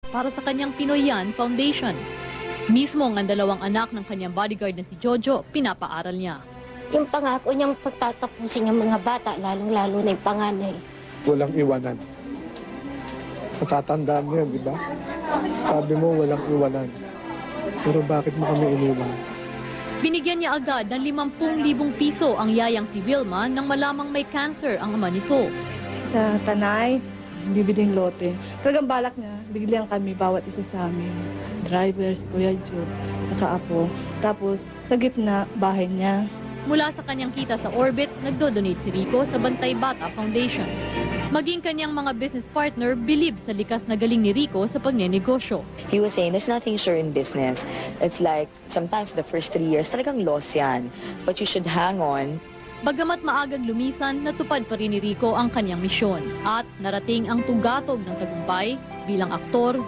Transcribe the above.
para sa kanyang Pinoyan Foundation. Mismo ang dalawang anak ng kanyang bodyguard na si Jojo, pinapaaral niya. Yung pangako niyang pagtatapusin yung mga bata, lalong-lalo na yung panganay. Walang iwanan. Natatandaan mo yan, di ba? Sabi mo, walang iwanan. Pero bakit mo kami iniwan? Binigyan niya agad ng 50,000 piso ang yayang si Wilma nang malamang may cancer ang ama nito. Sa Tanay, bibiling lote. Talagang balak niya, bigyan kami bawat isa sa amin. Drivers, Kuya Joe, saka Apo. Tapos sa gitna, bahay niya. Mula sa kanyang kita sa Orbit, nagdo-donate si Rico sa Bantay Bata Foundation. Maging kanyang mga business partner, bilib sa likas na galing ni Rico sa pagnenegosyo. He was saying, there's nothing sure in business. It's like, sometimes the first 3 years, talagang loss yan. But you should hang on. Bagamat maagang lumisan, natupad pa rin ni Rico ang kanyang misyon. At narating ang tugatog ng tagumpay bilang aktor,